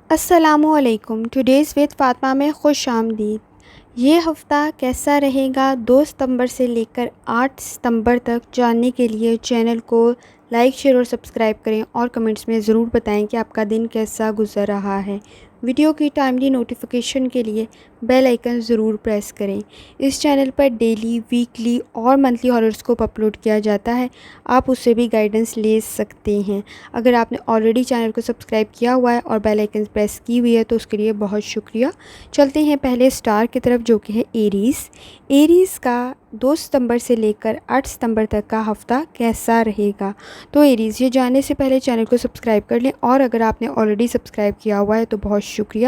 السلام علیکم، today's with Fatima میں خوش آمدید۔ یہ ہفتہ کیسا رہے گا 2 ستمبر سے لے کر 8 ستمبر تک جاننے کے لیے چینل کو لائک، شیئر اور سبسکرائب کریں اور کمنٹس میں ضرور بتائیں کہ آپ کا دن کیسا گزر رہا ہے۔ ویڈیو کی ٹائملی نوٹیفیکیشن کے لیے بیل آئیکن ضرور پریس کریں۔ اس چینل پر ڈیلی، ویکلی اور منتھلی ہاروسکوپ اپلوڈ کیا جاتا ہے، آپ اس سے بھی گائیڈنس لے سکتے ہیں۔ اگر آپ نے آلریڈی چینل کو سبسکرائب کیا ہوا ہے اور بیل آئیکن پریس کی ہوئی ہے تو اس کے لیے بہت شکریہ۔ چلتے ہیں پہلے سٹار کی طرف جو کہ ہے ایریز۔ ایریز کا 2 ستمبر سے لے کر 8 ستمبر تک کا ہفتہ کیسا رہے گا؟ تو ایریز، یہ جاننے سے پہلے چینل کو سبسکرائب کر لیں اور اگر آپ نے آلریڈی سبسکرائب کیا ہوا ہے تو بہت شکریہ۔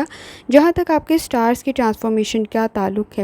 جہاں تک آپ کے سٹارز کی ٹرانسفارمیشن کا تعلق ہے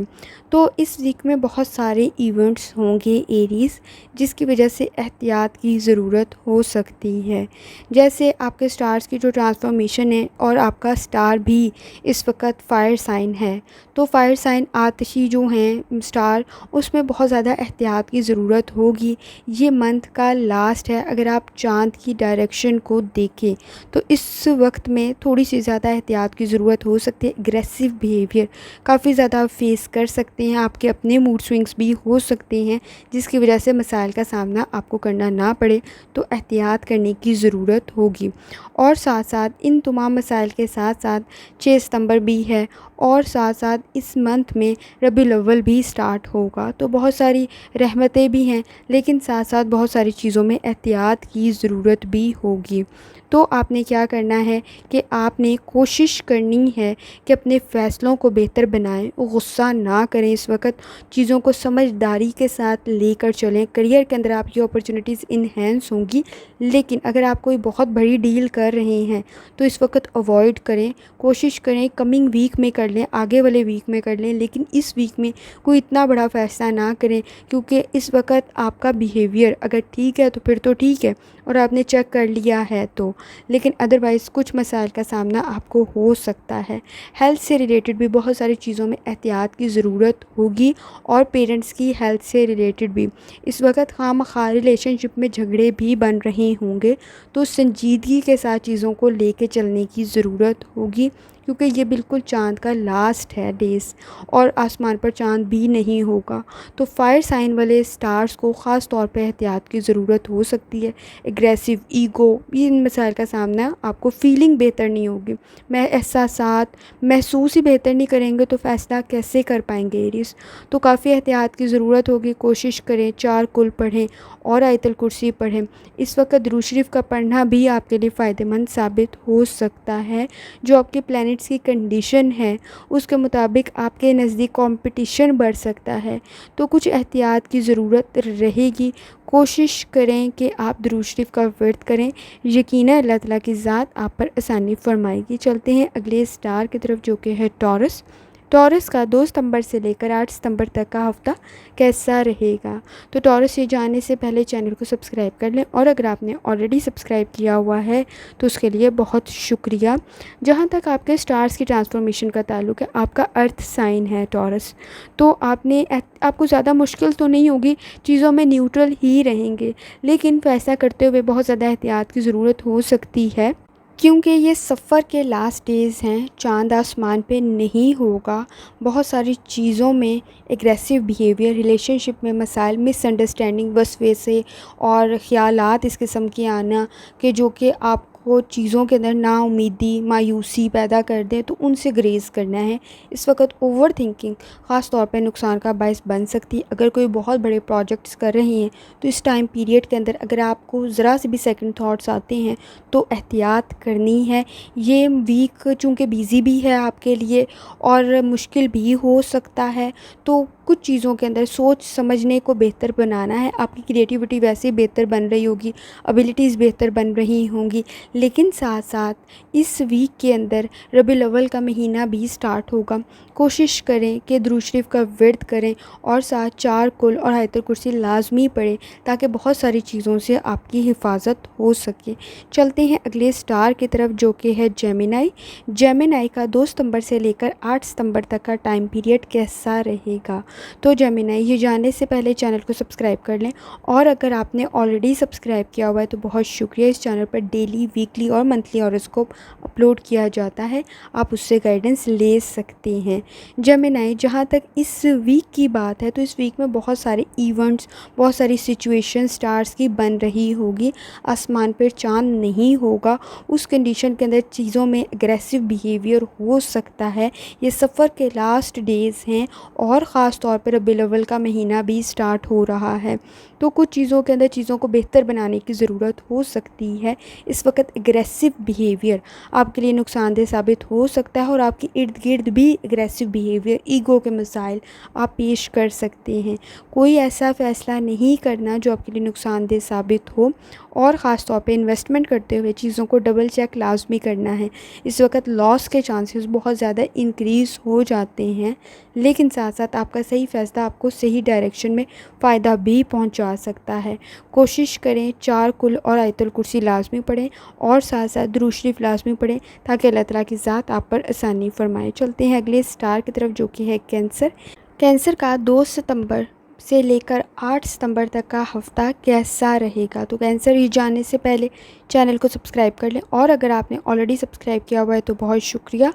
تو اس ویک میں بہت سارے ایونٹس ہوں گے ایریز، جس کی وجہ سے احتیاط کی ضرورت ہو سکتی ہے۔ جیسے آپ کے سٹارز کی جو ٹرانسفارمیشن ہے اور آپ کا سٹار بھی اس وقت فائر سائن ہے، تو فائر سائن آتشی جو ہیں سٹار، اس میں بہت زیادہ احتیاط کی ضرورت ہوگی۔ یہ منتھ کا لاسٹ ہے، اگر آپ چاند کی ڈائریکشن کو دیکھیں تو اس وقت میں تھوڑی سی زیادہ احتیاط کی ضرورت ہو سکتی ہے۔ اگریسو بیہیویئر کافی زیادہ فیس کر سکتے ہیں، آپ کے اپنے موڈ سوئنگس بھی ہو سکتے ہیں جس کی وجہ سے مسائل کا سامنا آپ کو کرنا نہ پڑے، تو احتیاط کرنے کی ضرورت ہوگی۔ اور ساتھ ساتھ ان تمام مسائل کے ساتھ ساتھ 6 ستمبر بھی ہے اور ساتھ ساتھ اس منتھ میں ربیع الاول بھی سٹارٹ ہوگا، تو بہت ساری رحمتیں بھی ہیں لیکن ساتھ ساتھ بہت ساری چیزوں میں احتیاط کی ضرورت بھی ہوگی۔ تو آپ نے کیا کرنا ہے کہ آپ نے کوشش کرنی ہے کہ اپنے فیصلوں کو بہتر بنائیں، غصہ نہ کریں، اس وقت چیزوں کو سمجھداری کے ساتھ لے کر چلیں۔ کریئر کے اندر آپ کی اپرچونیٹیز انہینس ہوں گی، لیکن اگر آپ کوئی بہت بڑی ڈیل کر رہے ہیں تو اس وقت اوائڈ کریں، کوشش کریں کمنگ ویک میں کر لیں، آگے والے ویک میں کر لیں، لیکن اس ویک میں کوئی اتنا بڑا فیصلہ نہ کریں کیونکہ اس وقت آپ کا بیہیویئر اگر ٹھیک ہے تو پھر تو ٹھیک ہے اور آپ نے چیک کر لیا ہے تو، لیکن ادروائز کچھ مسائل کا سامنا آپ کو ہو سکتا ہے۔ ہیلتھ سے ریلیٹڈ بھی بہت ساری چیزوں میں احتیاط کی ضرورت ہوگی اور پیرنٹس کی ہیلتھ سے ریلیٹڈ بھی۔ اس وقت خواہ مخواہ ریلیشن شپ میں جھگڑے بھی بن رہے ہوں گے تو سنجیدگی کے ساتھ چیزوں کو لے کے چلنے کی ضرورت ہوگی کیونکہ یہ بالکل چاند کا لاسٹ ہے ڈیز اور آسمان پر چاند بھی نہیں ہوگا، تو فائر سائن والے سٹارز کو خاص طور پہ احتیاط کی ضرورت ہو سکتی ہے۔ اگریسو ایگو، ان مسائل کا سامنا آپ کو فیلنگ بہتر نہیں ہوگی، احساسات محسوس ہی بہتر نہیں کریں گے تو فیصلہ کیسے کر پائیں گے ایریز، تو کافی احتیاط کی ضرورت ہوگی۔ کوشش کریں 4 کل پڑھیں اور آیت الکرسی پڑھیں۔ اس وقت درود شریف کا پڑھنا بھی آپ کے لیے فائدہ مند ثابت ہو سکتا ہے۔ جو آپ کے پلینٹس کی کنڈیشن ہے اس کے مطابق آپ کے نزدیک کمپٹیشن بڑھ سکتا ہے، تو کچھ احتیاط کی ضرورت رہے گی۔ کوشش کریں کہ آپ درود شریف کا ورد کریں، یقیناً اللہ تعالیٰ کی ذات آپ پر آسانی فرمائے گی۔ چلتے ہیں اگلے سٹار کی طرف جو کہ ہے ٹورس۔ ٹورس کا 2 ستمبر سے لے کر 8 ستمبر تک کا ہفتہ کیسا رہے گا؟ تو ٹورس، یہ جاننے سے پہلے چینل کو سبسکرائب کر لیں اور اگر آپ نے آلریڈی سبسکرائب کیا ہوا ہے تو اس کے لیے بہت شکریہ۔ جہاں تک آپ کے سٹارز کی ٹرانسفارمیشن کا تعلق ہے، آپ کا ارتھ سائن ہے ٹورس، تو آپ کو زیادہ مشکل تو نہیں ہوگی، چیزوں میں نیوٹرل ہی رہیں گے، لیکن فیصلہ کرتے ہوئے بہت زیادہ احتیاط کی ضرورت ہو سکتی ہے کیونکہ یہ سفر کے لاسٹ ڈیز ہیں، چاند آسمان پہ نہیں ہوگا۔ بہت ساری چیزوں میں اگریسو بیہیویئر، ریلیشن شپ میں مسائل، مس انڈرسٹینڈنگ، وسوسے اور خیالات اس قسم کے آنا کہ جو کہ آپ کو چیزوں کے اندر نا امیدی، مایوسی پیدا کر دیں، تو ان سے گریز کرنا ہے۔ اس وقت اوور تھنکنگ خاص طور پہ نقصان کا باعث بن سکتی ہے۔ اگر کوئی بہت بڑے پروجیکٹس کر رہے ہیں تو اس ٹائم پیریڈ کے اندر اگر آپ کو ذرا سے بھی سیکنڈ تھاٹس آتے ہیں تو احتیاط کرنی ہے۔ یہ ویک چونکہ بیزی بھی ہے آپ کے لیے اور مشکل بھی ہو سکتا ہے، تو کچھ چیزوں کے اندر سوچ سمجھنے کو بہتر بنانا ہے۔ آپ کی کریٹیوٹی ویسے بہتر بن رہی ہوگی، ابیلٹیز بہتر بن رہی ہوں گی، لیکن ساتھ ساتھ اس ویک کے اندر ربیع الاول کا مہینہ بھی سٹارٹ ہوگا۔ کوشش کریں کہ درود شریف کا ورد کریں اور ساتھ 4 کل اور آیت الکرسی لازمی پڑھیں تاکہ بہت ساری چیزوں سے آپ کی حفاظت ہو سکے۔ چلتے ہیں اگلے سٹار کی طرف جو کہ ہے جیمینائی۔ جیمینائی کا 2 ستمبر سے لے کر 8 ستمبر تک کا ٹائم پیریڈ کیسا رہے گا؟ تو جیمنائی یہ جاننے سے پہلے چینل کو سبسکرائب کر لیں، اور اگر آپ نے آلریڈی سبسکرائب کیا ہوا ہے تو بہت شکریہ۔ اس چینل پر ڈیلی، ویکلی اور منتھلی ہاروسکوپ اپلوڈ کیا جاتا ہے، آپ اس سے گائیڈنس لے سکتے ہیں۔ جیمنائی جہاں تک اس ویک کی بات ہے تو اس ویک میں بہت سارے ایونٹس، بہت ساری سچویشن سٹارز کی بن رہی ہوگی۔ آسمان پر چاند نہیں ہوگا، اس کنڈیشن کے اندر چیزوں میں اگریسو بیہیویئر ہو سکتا ہے۔ یہ سفر کے لاسٹ ڈیز ہیں اور خاص طور پر ربیع الاول کا مہینہ بھی سٹارٹ ہو رہا ہے، تو کچھ چیزوں کے اندر چیزوں کو بہتر بنانے کی ضرورت ہو سکتی ہے۔ اس وقت اگریسو بیہیویئر آپ کے لیے نقصان دہ ثابت ہو سکتا ہے، اور آپ کے ارد گرد بھی اگریسو بیہیویئر، ایگو کے مسائل آپ پیش کر سکتے ہیں۔ کوئی ایسا فیصلہ نہیں کرنا جو آپ کے لیے نقصان دہ ثابت ہو، اور خاص طور پہ انویسٹمنٹ کرتے ہوئے چیزوں کو ڈبل چیک لازمی کرنا ہے۔ اس وقت لاس کے چانسز بہت زیادہ انکریز ہو جاتے ہیں، لیکن ساتھ ساتھ آپ کا صحیح فیصلہ آپ کو صحیح ڈائریکشن میں فائدہ بھی پہنچا سکتا ہے۔ کوشش کریں 4 کل اور آیت الکرسی لازمی پڑھیں، اور ساتھ ساتھ درود شریف لازمی پڑھیں تاکہ اللہ تعالیٰ کی ذات آپ پر آسانی فرمائے۔ چلتے ہیں اگلے سٹار کی طرف جو کہ ہے کینسر۔ کینسر کا 2 ستمبر سے لے کر 8 ستمبر تک کا ہفتہ کیسا رہے گا؟ تو کینسر یہ جاننے سے پہلے چینل کو سبسکرائب کر لیں، اور اگر آپ نے آلریڈی سبسکرائب کیا ہوا ہے تو بہت شکریہ۔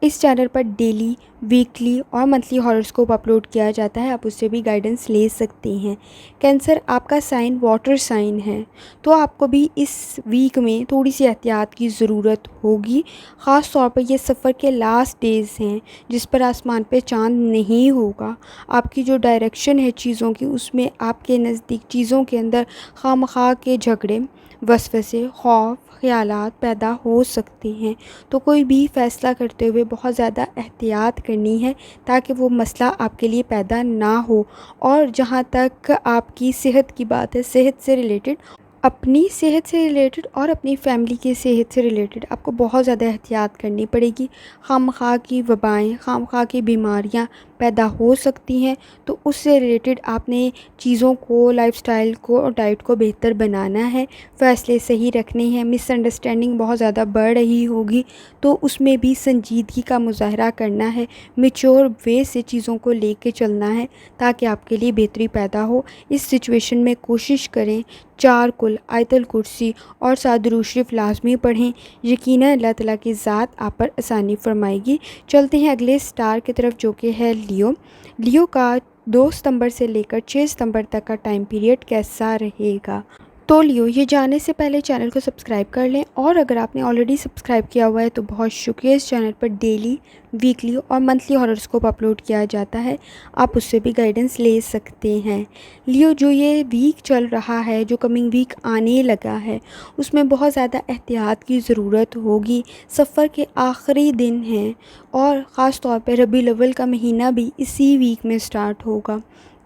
اس چینل پر ڈیلی، ویکلی اور منتھلی ہاروسکوپ اپلوڈ کیا جاتا ہے، آپ اس سے بھی گائیڈنس لے سکتے ہیں۔ کینسر آپ کا سائن واٹر سائن ہے، تو آپ کو بھی اس ویک میں تھوڑی سی احتیاط کی ضرورت ہوگی۔ خاص طور پر یہ سفر کے لاسٹ ڈیز ہیں جس پر آسمان پہ چاند نہیں ہوگا۔ آپ کی جو ڈائریکشن ہے چیزوں کی، اس میں آپ کے نزدیک چیزوں کے اندر خواہ مخواہ کے جھگڑے، وسوسے، خوف، خیالات پیدا ہو سکتے ہیں، تو کوئی بھی فیصلہ کرتے ہوئے بہت زیادہ احتیاط کرنی ہے تاکہ وہ مسئلہ آپ کے لیے پیدا نہ ہو۔ اور جہاں تک آپ کی صحت کی بات ہے، صحت سے ریلیٹڈ، اپنی صحت سے ریلیٹڈ اور اپنی فیملی کی صحت سے ریلیٹڈ آپ کو بہت زیادہ احتیاط کرنی پڑے گی۔ خواہ مخواہ کی وبائیں، خواہ مخواہ کی بیماریاں پیدا ہو سکتی ہیں، تو اس سے ریلیٹڈ آپ نے چیزوں کو، لائف سٹائل کو اور ڈائٹ کو بہتر بنانا ہے، فیصلے صحیح رکھنے ہیں۔ مس انڈرسٹینڈنگ بہت زیادہ بڑھ رہی ہوگی، تو اس میں بھی سنجیدگی کا مظاہرہ کرنا ہے، میچور وے سے چیزوں کو لے کے چلنا ہے تاکہ آپ کے لیے بہتری پیدا ہو۔ اس سچویشن میں کوشش کریں 4 کل، آیت الکرسی اور ساتھ درود شریف لازمی پڑھیں، یقیناً اللہ تعالیٰ کی ذات آپ پر آسانی فرمائے گی۔ چلتے ہیں اگلے سٹار کی طرف جو کہ ہے لیو۔ لیو کا 2 ستمبر سے لے کر 6 ستمبر تک کا ٹائم پیریڈ کیسا رہے گا؟ تو لیو یہ جاننے سے پہلے چینل کو سبسکرائب کر لیں، اور اگر آپ نے آلریڈی سبسکرائب کیا ہوا ہے تو بہت شکریہ۔ اس چینل پر ڈیلی، ویکلی اور منتھلی ہاروسکوپ اپلوڈ کیا جاتا ہے، آپ اس سے بھی گائیڈنس لے سکتے ہیں۔ لیو جو یہ ویک چل رہا ہے، جو کمنگ ویک آنے لگا ہے، اس میں بہت زیادہ احتیاط کی ضرورت ہوگی۔ سفر کے آخری دن ہیں، اور خاص طور پہ ربیع الاول کا مہینہ بھی اسی ویک میں سٹارٹ ہوگا،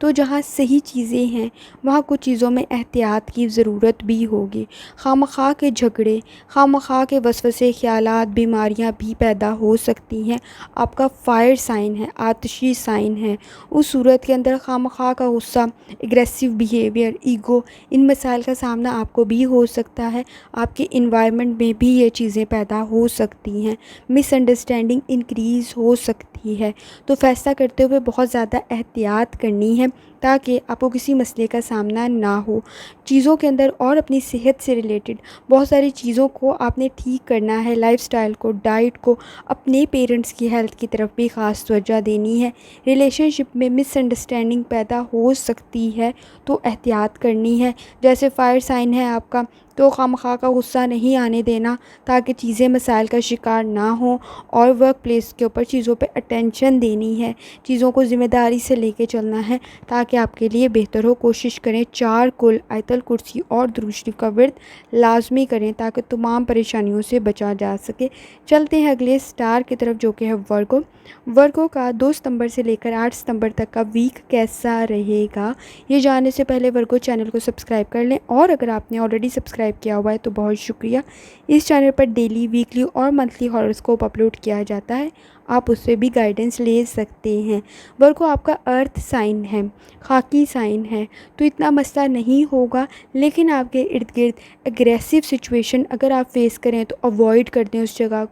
تو جہاں صحیح چیزیں ہیں وہاں کچھ چیزوں میں احتیاط کی ضرورت بھی ہوگی۔ خواہ مخواہ کے جھگڑے، خواہ مخواہ کے وسوسے، خیالات، بیماریاں بھی پیدا ہو سکتی ہیں۔ آپ کا فائر سائن ہے، آتشی سائن ہے، اس صورت کے اندر خواہ مخواہ کا غصہ، اگریسو بیہیویئر، ایگو، ان مسائل کا سامنا آپ کو بھی ہو سکتا ہے۔ آپ کے انوائرمنٹ میں بھی یہ چیزیں پیدا ہو سکتی ہیں، مس انڈرسٹینڈنگ انکریز ہو سکتی ہے، تو فیصلہ کرتے ہوئے بہت زیادہ احتیاط کرنی ہے تاکہ آپ کو کسی مسئلے کا سامنا نہ ہو۔ چیزوں کے اندر اور اپنی صحت سے ریلیٹڈ بہت ساری چیزوں کو آپ نے ٹھیک کرنا ہے، لائف سٹائل کو، ڈائٹ کو، اپنے پیرنٹس کی ہیلتھ کی طرف بھی خاص توجہ دینی ہے۔ ریلیشن شپ میں مس انڈرسٹینڈنگ پیدا ہو سکتی ہے، تو احتیاط کرنی ہے۔ جیسے فائر سائن ہے آپ کا، تو خواہ مخواہ کا غصہ نہیں آنے دینا تاکہ چیزیں مسائل کا شکار نہ ہوں، اور ورک پلیس کے اوپر چیزوں پہ اٹینشن دینی ہے، چیزوں کو ذمہ داری سے لے کے چلنا ہے تاکہ آپ کے لیے بہتر ہو۔ کوشش کریں 4 کل، آیت الکرسی اور درود شریف کا ورد لازمی کریں تاکہ تمام پریشانیوں سے بچا جا سکے۔ چلتے ہیں اگلے سٹار کی طرف جو کہ ہے ورگو۔ ورگو کا 2 ستمبر سے لے کر 8 ستمبر تک کا ویک کیسا رہے گا؟ یہ جاننے سے پہلے ورگو چینل کو سبسکرائب کر لیں، اور اگر آپ نے آلریڈی سبسکرائب کیا ہوا ہے تو بہت شکریہ۔ اس چینل پر ڈیلی، ویکلی اور منتھلی ہاروسکوپ اپلوڈ کیا جاتا ہے، آپ اس سے بھی گائیڈنس لے سکتے ہیں۔ ورگو آپ کا ارتھ سائن ہے، خاکی سائن ہے، تو اتنا مسئلہ نہیں ہوگا، لیکن آپ کے ارد گرد اگریسو سچویشن اگر آپ فیس کریں تو اوائڈ کر دیں اس جگہ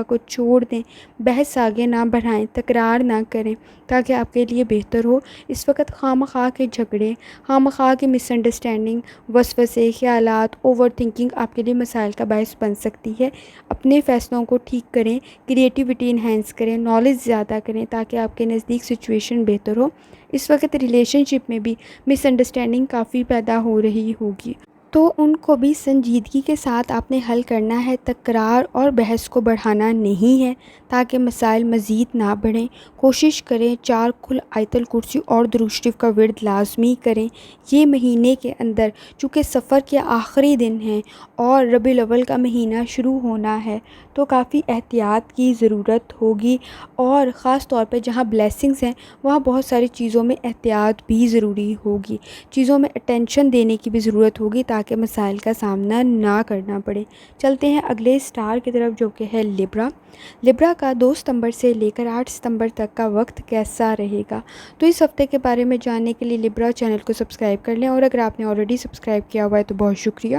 کو چھوڑ دیں، بحث آگے نہ بڑھائیں، تکرار نہ کریں تاکہ آپ کے لیے بہتر ہو۔ اس وقت خواہ کے جھگڑے، خواہ کی مس انڈرسٹینڈنگ، وسوسے، خیالات، اوور تھنکنگ آپ کے لیے مسائل کا باعث بن سکتی ہے۔ اپنے فیصلوں کو ٹھیک کریں، کریٹیوٹی انہینس کریں، نالج زیادہ کریں تاکہ آپ کے نزدیک سچویشن بہتر ہو۔ اس وقت ریلیشن شپ میں بھی مس انڈرسٹینڈنگ کافی پیدا ہو رہی ہوگی، تو ان کو بھی سنجیدگی کے ساتھ آپ نے حل کرنا ہے، تکرار اور بحث کو بڑھانا نہیں ہے تاکہ مسائل مزید نہ بڑھیں۔ کوشش کریں 4 کل آیت الکرسی اور درود شریف کا ورد لازمی کریں۔ یہ مہینے کے اندر چونکہ سفر کے آخری دن ہیں اور ربیع الاول کا مہینہ شروع ہونا ہے، تو کافی احتیاط کی ضرورت ہوگی، اور خاص طور پہ جہاں بلیسنگز ہیں وہاں بہت ساری چیزوں میں احتیاط بھی ضروری ہوگی، چیزوں میں اٹینشن دینے کی بھی ضرورت ہوگی تاکہ مسائل کا سامنا نہ کرنا پڑے۔ چلتے ہیں اگلے سٹار کی طرف جو کہ ہے لیبرا۔ لیبرا کا 2 ستمبر سے لے کر 8 ستمبر تک کا وقت کیسا رہے گا؟ تو اس ہفتے کے بارے میں جاننے کے لیے لیبرا چینل کو سبسکرائب کر لیں، اور اگر آپ نے آلریڈی سبسکرائب کیا ہوا ہے تو بہت شکریہ۔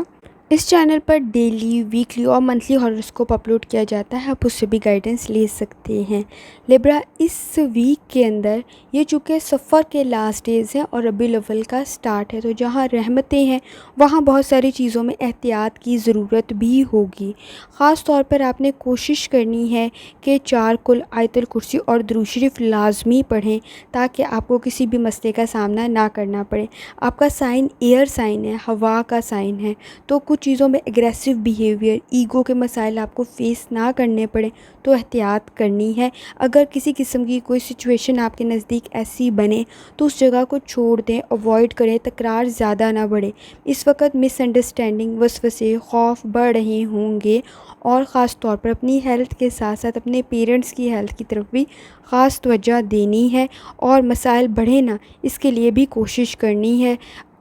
اس چینل پر ڈیلی، ویکلی اور منتھلی ہاروسکوپ اپلوڈ کیا جاتا ہے، آپ اس سے بھی گائیڈنس لے سکتے ہیں۔ لیبرا اس ویک کے اندر، یہ چونکہ سفر کے لاسٹ ڈیز ہیں اور ربیع الاول کا سٹارٹ ہے، تو جہاں رحمتیں ہیں وہاں بہت ساری چیزوں میں احتیاط کی ضرورت بھی ہوگی۔ خاص طور پر آپ نے کوشش کرنی ہے کہ 4 کل آیت الکرسی اور درود شریف لازمی پڑھیں تاکہ آپ کو کسی بھی مسئلے کا سامنا نہ کرنا پڑے۔ آپ کا سائن ایئر سائن ہے، ہوا کا سائن ہے، تو کچھ چیزوں میں اگریسو بیہیویئر، ایگو کے مسائل آپ کو فیس نہ کرنے پڑیں تو احتیاط کرنی ہے۔ اگر کسی قسم کی کوئی سچویشن آپ کے نزدیک ایسی بنے تو اس جگہ کو چھوڑ دیں، اوائڈ کریں، تکرار زیادہ نہ بڑھے۔ اس وقت مس انڈرسٹینڈنگ، وسوسے، خوف بڑھ رہے ہوں گے، اور خاص طور پر اپنی ہیلتھ کے ساتھ ساتھ اپنے پیرنٹس کی ہیلتھ کی طرف بھی خاص توجہ دینی ہے، اور مسائل بڑھے نہ اس کے لیے بھی کوشش کرنی ہے۔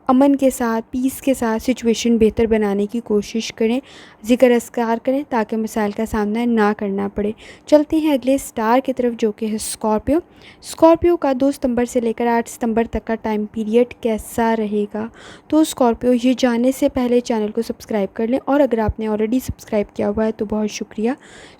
امن کے ساتھ، پیس کے ساتھ سچویشن بہتر بنانے کی کوشش کریں، ذکر اذکار کریں تاکہ مسائل کا سامنا نہ کرنا پڑے۔ چلتے ہیں اگلے سٹار کی طرف جو کہ ہے اسکارپیو۔ اسکارپیو کا 2 ستمبر سے لے کر 8 ستمبر تک کا ٹائم پیریڈ کیسا رہے گا؟ تو اسکارپیو، یہ جاننے سے پہلے چینل کو سبسکرائب کر لیں، اور اگر آپ نے آلریڈی سبسکرائب کیا ہوا ہے تو بہت شکریہ۔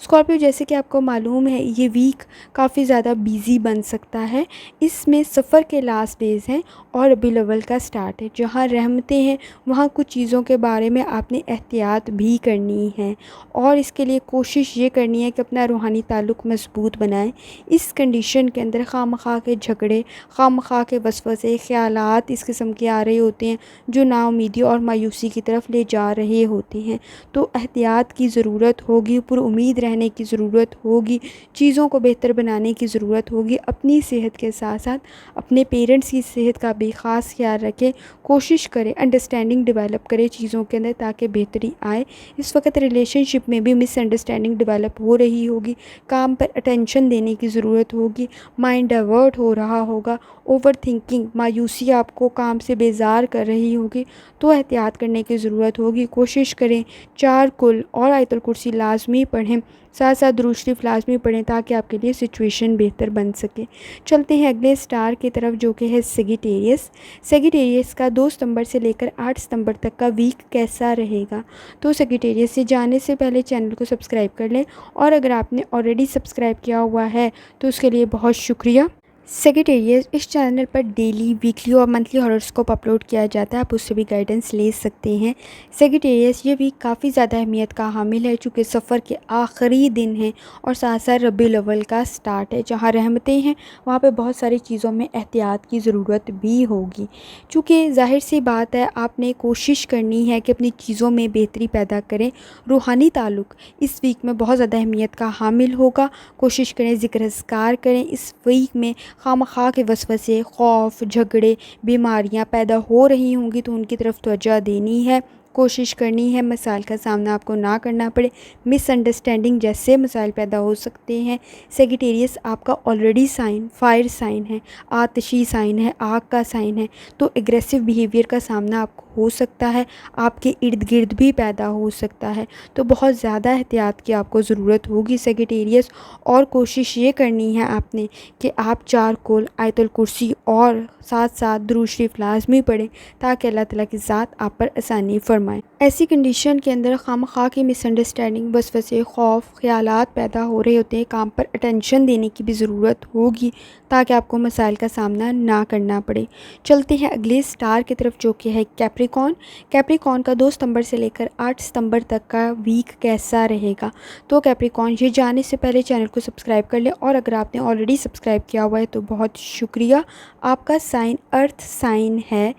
اسکارپیو، جیسے کہ آپ کو معلوم ہے یہ ویک کافی زیادہ بیزی بن سکتا ہے۔ اس میں سفر کے لاسٹ ڈیز ہیں اور ربیع الاول کا سٹارٹ ہے، جہاں رحمتیں ہیں وہاں کچھ چیزوں کے بارے میں آپ نے احتیاط بھی کرنی ہے، اور اس کے لیے کوشش یہ کرنی ہے کہ اپنا روحانی تعلق مضبوط بنائیں۔ اس کنڈیشن کے اندر خواہ کے جھگڑے، خواہ کے وسوسے، خیالات اس قسم کے آ رہے ہوتے ہیں جو نا امیدی اور مایوسی کی طرف لے جا رہے ہوتے ہیں، تو احتیاط کی ضرورت ہوگی، پر امید رہنے کی ضرورت ہوگی، چیزوں کو بہتر بنانے کی ضرورت ہوگی۔ اپنی صحت کے ساتھ ساتھ اپنے پیرنٹس کی صحت کا بھی خاص خیال رکھیں، کوشش کریں انڈرسٹینڈنگ ڈیولپ کریں چیزوں کے اندر تاکہ بہتری آئے۔ اس وقت ریلیشن شپ میں بھی مس انڈرسٹینڈنگ ڈیولپ ہو رہی ہوگی، کام پر اٹینشن دینے کی ضرورت ہوگی، مائنڈ ڈائیورٹ ہو رہا ہوگا، اوور تھنکنگ، مایوسی آپ کو کام سے بیزار کر رہی ہوگی، تو احتیاط کرنے کی ضرورت ہوگی۔ کوشش کریں 4 کل اور آیت الکرسی لازمی پڑھیں، ساتھ ساتھ درود شریف لازمی پڑھیں تاکہ آپ کے لیے سچویشن بہتر بن سکے۔ چلتے ہیں اگلے سٹار کی طرف جو کہ ہے سیگیٹیریس۔ سیگیٹیریس کا 2 ستمبر سے لے کر 8 ستمبر تک کا ویک کیسا رہے گا؟ تو سیگیٹیریس سے جانے سے پہلے چینل کو سبسکرائب کر لیں، اور اگر آپ نے آلریڈی سبسکرائب کیا ہوا ہے تو اس کے لیے بہت شکریہ۔ سیگیٹیریس، اس چینل پر ڈیلی، ویکلی اور منتھلی ہاروسکوپ اپلوڈ کیا جاتا ہے، آپ اس سے بھی گائیڈنس لے سکتے ہیں۔ سیگیٹیریس، یہ ویک کافی زیادہ اہمیت کا حامل ہے چونکہ سفر کے آخری دن ہیں اور ساتھ ساتھ ربیع الاول کا سٹارٹ ہے، جہاں رحمتیں ہیں وہاں پہ بہت ساری چیزوں میں احتیاط کی ضرورت بھی ہوگی۔ چونکہ ظاہر سی بات ہے آپ نے کوشش کرنی ہے کہ اپنی چیزوں میں بہتری پیدا کریں۔ روحانی تعلق اس ویک میں بہت زیادہ اہمیت کا حامل ہوگا، کوشش کریں ذکر اذکار کریں۔ اس ویک میں خواہ کے وسوسے، خوف، جھگڑے، بیماریاں پیدا ہو رہی ہوں گی تو ان کی طرف توجہ دینی ہے، کوشش کرنی ہے مسائل کا سامنا آپ کو نہ کرنا پڑے۔ مس انڈرسٹینڈنگ جیسے مسائل پیدا ہو سکتے ہیں۔ سیگیٹیریس، آپ کا آلریڈی سائن فائر سائن ہے، آتشی سائن ہے، آگ کا سائن ہے، تو اگریسو بیہیویئر کا سامنا آپ کو ہو سکتا ہے، آپ کے ارد گرد بھی پیدا ہو سکتا ہے، تو بہت زیادہ احتیاط کی آپ کو ضرورت ہوگی سیگیٹیریس۔ اور کوشش یہ کرنی ہے آپ نے کہ آپ 4 کل آیت الکرسی اور ساتھ ساتھ درود شریف لازمی پڑھیں تاکہ اللہ تعالیٰ کی ذات آپ پر آسانی فرمائے۔ ایسی کنڈیشن کے اندر خواہ کی مس انڈرسٹینڈنگ، وسوسے، خوف، خیالات پیدا ہو رہے ہوتے ہیں، کام پر اٹینشن دینے کی بھی ضرورت ہوگی تاکہ آپ کو مسائل کا سامنا نہ کرنا پڑے۔ چلتے ہیں اگلے سٹار کی طرف جو کہ ہے کیپریکون۔ کیپریکون کا 2 ستمبر سے لے کر 8 ستمبر تک کا ویک کیسا رہے گا؟ تو کیپریکون یہ جاننے سے پہلے چینل کو سبسکرائب کر لیں، اور اگر آپ نے آلریڈی سبسکرائب کیا ہوا ہے تو بہت شکریہ۔ آپ کا سائن ارتھ سائن ہے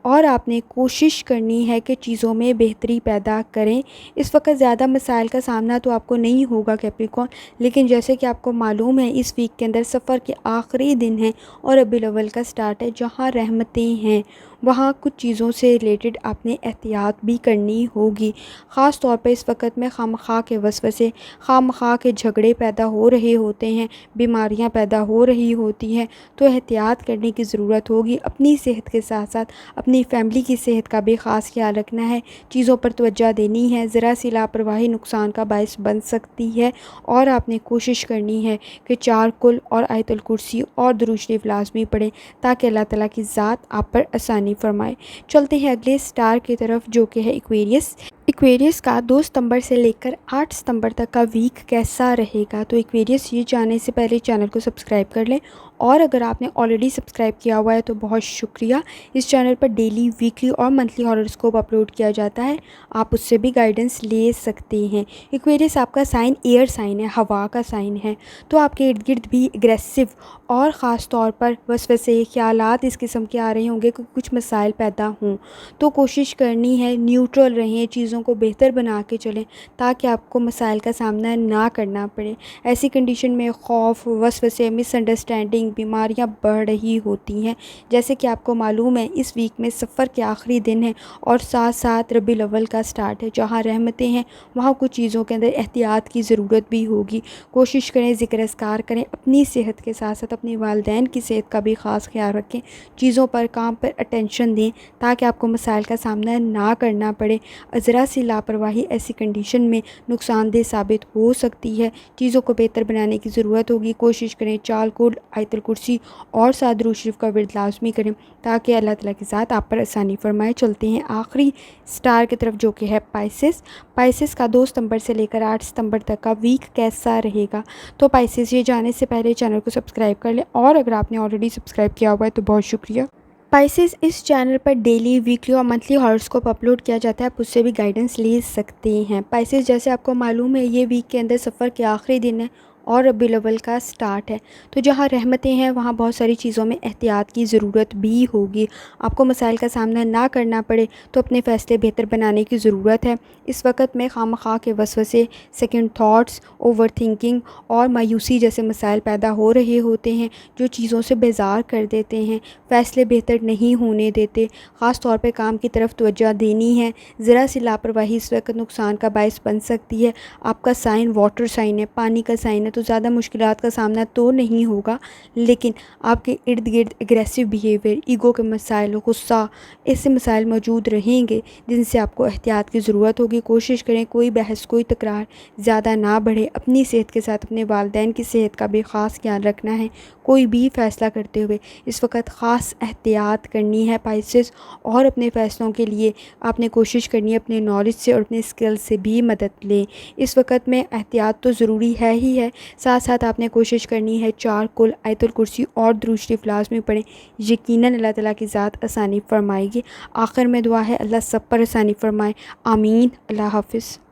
اور آپ نے کوشش کرنی ہے کہ چیزوں میں بہتری پیدا کریں۔ اس وقت زیادہ مسائل کا سامنا تو آپ کو نہیں ہوگا کیپریکون، لیکن جیسے کہ آپ کو معلوم ہے اس ویک کے اندر سفر کے آخری دن ہیں اور ربیع الاول کا سٹارٹ ہے، جہاں رحمتیں ہیں وہاں کچھ چیزوں سے ریلیٹڈ آپ نے احتیاط بھی کرنی ہوگی۔ خاص طور پہ اس وقت میں خواہ کے وسوسے، خواہ کے جھگڑے پیدا ہو رہے ہوتے ہیں، بیماریاں پیدا ہو رہی ہوتی ہیں، تو احتیاط کرنے کی ضرورت ہوگی۔ اپنی صحت کے ساتھ ساتھ اپنی فیملی کی صحت کا بھی خاص خیال رکھنا ہے، چیزوں پر توجہ دینی ہے۔ ذرا سی لاپرواہی نقصان کا باعث بن سکتی ہے، اور آپ نے کوشش کرنی ہے کہ 4 کل اور آیت الکرسی اور درود شریف لازمی پڑھیں تاکہ اللہ تعالیٰ کی ذات آپ پر آسانی فرمائے۔ چلتے ہیں اگلے سٹار کی طرف جو کہ ہے ایکویریس۔ ایکویریس کا 2 ستمبر سے لے کر 8 ستمبر تک کا ویک کیسا رہے گا؟ تو ایکویریس یہ جاننے سے پہلے چینل کو سبسکرائب کر لیں، اور اگر آپ نے آلریڈی سبسکرائب کیا ہوا ہے تو بہت شکریہ۔ اس چینل پر ڈیلی، ویکلی اور منتھلی ہاروسکوپ اپلوڈ کیا جاتا ہے، آپ اس سے بھی گائیڈنس لے سکتے ہیں۔ ایکویریس آپ کا سائن ایئر سائن ہے، ہوا کا سائن ہے، تو آپ کے ارد گرد بھی اگریسو اور خاص طور پر وسوسے، خیالات اس قسم کے آ رہے ہوں گے کہ کچھ مسائل پیدا ہوں، تو کوشش کرنی ہے نیوٹرل رہیں، چیزوں کو بہتر بنا کے چلیں تاکہ آپ کو مسائل کا سامنا نہ کرنا پڑے۔ ایسی کنڈیشن میں خوف، وسوسے، مس انڈرسٹینڈنگ، بیماریاں بڑھ رہی ہوتی ہیں۔ جیسے کہ آپ کو معلوم ہے اس ویک میں سفر کے آخری دن ہیں اور ساتھ ساتھ ربیع الاول کا سٹارٹ ہے، جہاں رحمتیں ہیں وہاں کچھ چیزوں کے اندر احتیاط کی ضرورت بھی ہوگی۔ کوشش کریں، ذکر اذکار کریں، اپنی صحت کے ساتھ ساتھ اپنے والدین کی صحت کا بھی خاص خیال رکھیں، چیزوں پر، کام پر اٹینشن دیں تاکہ آپ کو مسائل کا سامنا نہ کرنا پڑے۔ ذرا سی لاپرواہی ایسی کنڈیشن میں نقصان دہ ثابت ہو سکتی ہے، چیزوں کو بہتر بنانے کی ضرورت ہوگی۔ کوشش کریں 4 کل آیت الکرسی اور ساتھ درود شریف کا ورد لازمی کریں تاکہ اللہ تعالیٰ کی ذات آپ پر آسانی فرمائے۔ چلتے ہیں آخری سٹار کی طرف جو کہ ہے پائسس۔ پائسس کا 2 ستمبر سے لے کر 8 ستمبر تک کا ویک کیسا رہے گا؟ تو پائسس یہ جاننے سے پہلے چینل کو سبسکرائب کر لیں، اور اگر آپ نے آلریڈی سبسکرائب کیا ہوا ہے تو بہت شکریہ۔ پائسس اس چینل پر ڈیلی، ویکلی اور منتھلی ہاروسکوپ اپلوڈ کیا جاتا ہے، آپ اس سے بھی گائیڈنس لے سکتے ہیں۔ پائسس جیسے آپ کو معلوم ہے یہ ویک کے اندر سفر کے آخری دن ہے اور ربیع الاول کا سٹارٹ ہے، تو جہاں رحمتیں ہیں وہاں بہت ساری چیزوں میں احتیاط کی ضرورت بھی ہوگی۔ آپ کو مسائل کا سامنا نہ کرنا پڑے تو اپنے فیصلے بہتر بنانے کی ضرورت ہے۔ اس وقت میں خواہ کے وسوسے، سیکنڈ تھاٹس، اوور تھنکنگ اور مایوسی جیسے مسائل پیدا ہو رہے ہوتے ہیں جو چیزوں سے بیزار کر دیتے ہیں، فیصلے بہتر نہیں ہونے دیتے۔ خاص طور پہ کام کی طرف توجہ دینی ہے، ذرا سی لاپرواہی اس وقت نقصان کا باعث بن سکتی ہے۔ آپ کا سائن واٹر سائن ہے، پانی کا سائن ہے، تو زیادہ مشکلات کا سامنا تو نہیں ہوگا، لیکن آپ کے ارد گرد اگریسو بیہیویئر، ایگو کے مسائل، غصہ، ایسے مسائل موجود رہیں گے جن سے آپ کو احتیاط کی ضرورت ہوگی۔ کوشش کریں کوئی بحث، کوئی تکرار زیادہ نہ بڑھے، اپنی صحت کے ساتھ اپنے والدین کی صحت کا بھی خاص خیال رکھنا ہے۔ کوئی بھی فیصلہ کرتے ہوئے اس وقت خاص احتیاط کرنی ہے پائسس، اور اپنے فیصلوں کے لیے آپ نے کوشش کرنی ہے اپنے نالج سے اور اپنے اسکل سے بھی مدد لیں۔ اس وقت میں احتیاط تو ضروری ہے ہی ہے، ساتھ ساتھ آپ نے کوشش کرنی ہے 4 کل آیت الکرسی اور درود شریف لازمی پڑھیں، یقیناً اللہ تعالیٰ کی ذات آسانی فرمائے گی۔ آخر میں دعا ہے اللہ سب پر آسانی فرمائے، آمین۔ اللہ حافظ۔